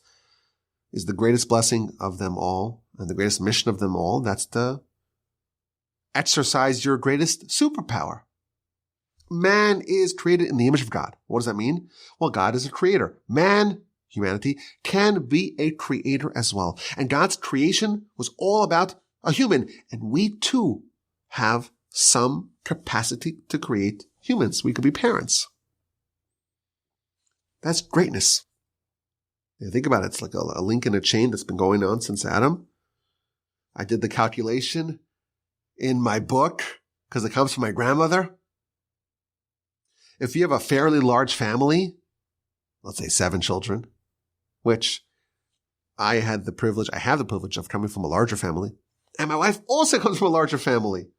is the greatest blessing of them all and the greatest mission of them all. That's to exercise your greatest superpower. Man is created in the image of God. What does that mean? Well, God is a creator. Man, humanity, can be a creator as well. And God's creation was all about a human. And we too have some capacity to create humans. We could be parents. That's greatness. You think about it. It's like a link in a chain that's been going on since Adam. I did the calculation in my book because it comes from my grandmother. If you have a fairly large family, let's say 7 children, which I have the privilege of coming from a larger family, and my wife also comes from a larger family.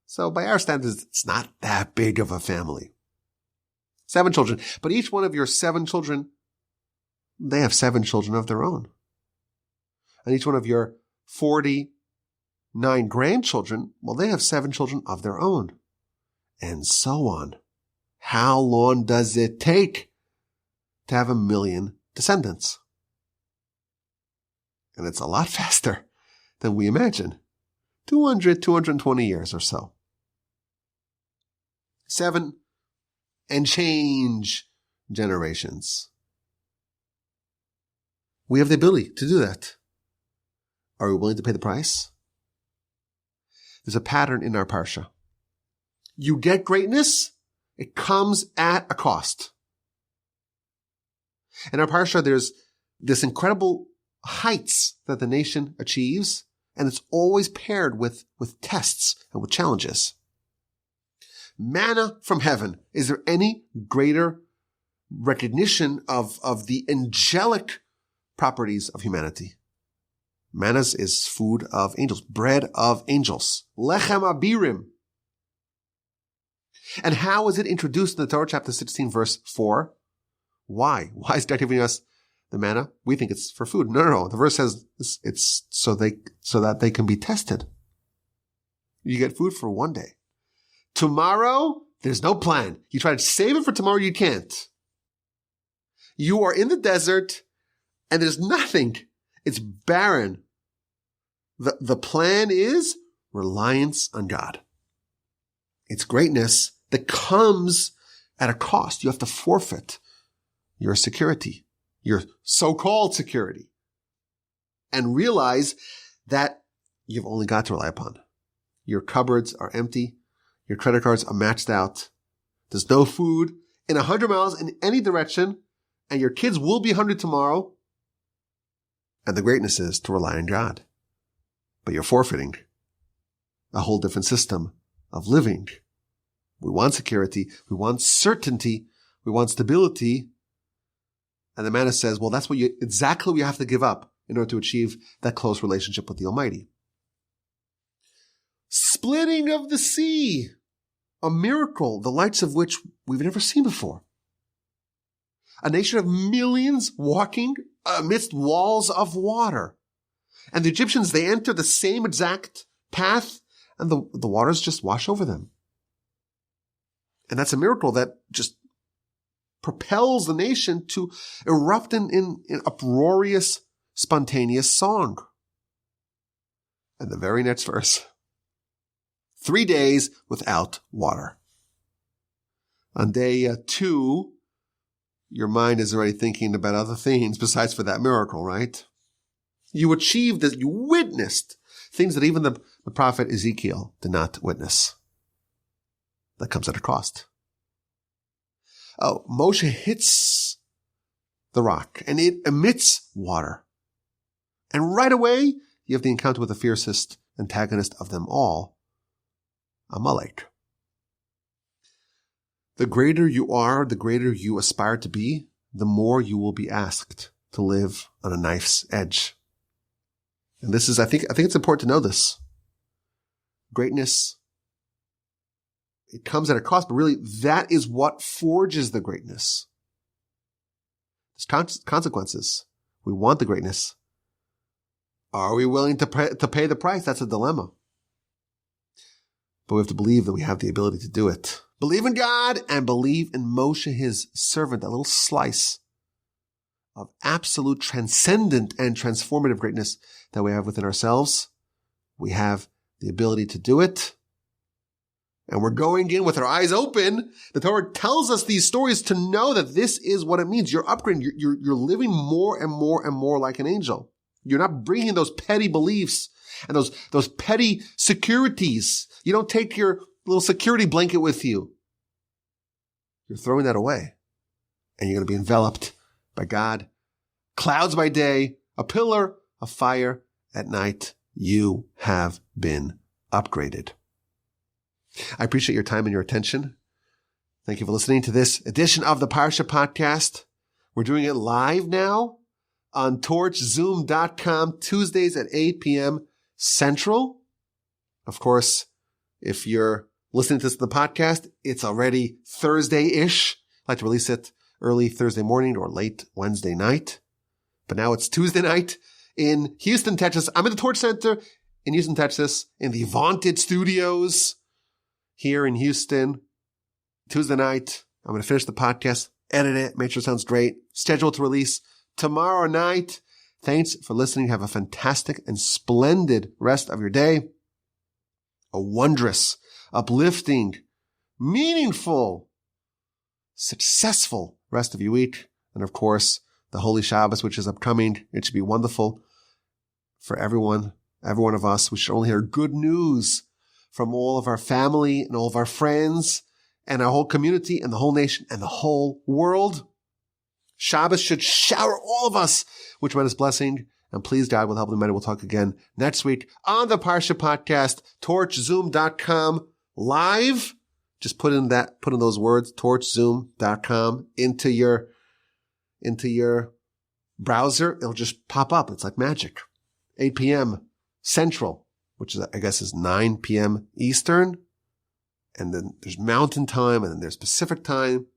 So by our standards, it's not that big of a family. 7 children. But each one of your 7 children, they have 7 children of their own. And each one of your 49 grandchildren, well, they have 7 children of their own. And so on. How long does it take to have 1 million descendants? And it's a lot faster than we imagine. 220 years or so. 7 and change generations. We have the ability to do that. Are we willing to pay the price? There's a pattern in our Parsha. You get greatness, it comes at a cost. In our Parsha, there's this incredible heights that the nation achieves, and it's always paired with tests and with challenges. Manna from heaven. Is there any greater recognition of the angelic properties of humanity? Manna is food of angels, bread of angels. Lechem abirim. And how is it introduced in the Torah chapter 16 verse 4? Why? Why is God giving us the manna. We think it's for food. No. The verse says it's so that they can be tested. You get food for one day. Tomorrow, there's no plan. You try to save it for tomorrow, you can't. You are in the desert and there's nothing. It's barren. The plan is reliance on God. It's greatness that comes at a cost. You have to forfeit your security, your so-called security, and realize that you've only got to rely upon. Your cupboards are empty. Your credit cards are maxed out. There's no food in 100 miles in any direction, and your kids will be hungry tomorrow. And the greatness is to rely on God. But you're forfeiting a whole different system of living. We want security. We want certainty. We want stability. And the manna says, well, that's exactly what you have to give up in order to achieve that close relationship with the Almighty. Splitting of the sea, a miracle, the lights of which we've never seen before. A nation of millions walking amidst walls of water. And the Egyptians, they enter the same exact path, and the waters just wash over them. And that's a miracle that just propels the nation to erupt in uproarious, spontaneous song. And the very next verse, 3 days without water. On day 2, your mind is already thinking about other things besides for that miracle, right? You achieved this, you witnessed things that even the prophet Ezekiel did not witness. That comes at a cost. Oh, Moshe hits the rock and it emits water. And right away, you have the encounter with the fiercest antagonist of them all, Amalek. The greater you are, the greater you aspire to be, the more you will be asked to live on a knife's edge. And this is, I think it's important to know this. Greatness, it comes at a cost, but really that is what forges the greatness. There's consequences. We want the greatness. Are we willing to pay the price? That's a dilemma. But we have to believe that we have the ability to do it. Believe in God and believe in Moshe, his servant, that little slice of absolute transcendent and transformative greatness that we have within ourselves. We have the ability to do it. And we're going in with our eyes open. The Torah tells us these stories to know that this is what it means. You're upgrading. You're living more and more and more like an angel. You're not bringing those petty beliefs and those petty securities. You don't take your little security blanket with you. You're throwing that away. And you're going to be enveloped by God. Clouds by day, a pillar of fire at night. You have been upgraded. I appreciate your time and your attention. Thank you for listening to this edition of the Parsha Podcast. We're doing it live now on torchzoom.com, Tuesdays at 8 p.m. Central. Of course, if you're listening to this in the podcast, it's already Thursday-ish. I'd like to release it early Thursday morning or late Wednesday night. But now it's Tuesday night in Houston, Texas. I'm in the Torch Center in Houston, Texas, in the vaunted studios here in Houston. Tuesday night, I'm going to finish the podcast, edit it, make sure it sounds great. Scheduled to release tomorrow night. Thanks for listening. Have a fantastic and splendid rest of your day. A wondrous, uplifting, meaningful, successful rest of your week. And of course, the Holy Shabbos, which is upcoming. It should be wonderful for every one of us. We should only hear good news from all of our family and all of our friends and our whole community and the whole nation and the whole world. Shabbos should shower all of us with tremendous blessing. And please, God, with the help of the Almighty, we'll talk again next week on the Parsha Podcast, torchzoom.com live. Just put in those words, torchzoom.com into your browser. It'll just pop up. It's like magic. 8 p.m. Central, which is, I guess, is 9 p.m. Eastern. And then there's Mountain Time, and then there's Pacific Time.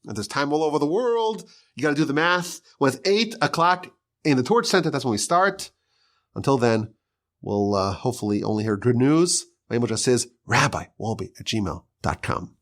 And there's time all over the world. You got to do the math. When it's 8 o'clock in the Torch Center, that's when we start. Until then, we'll hopefully only hear good news. My email address is rabbiwolbe@gmail.com.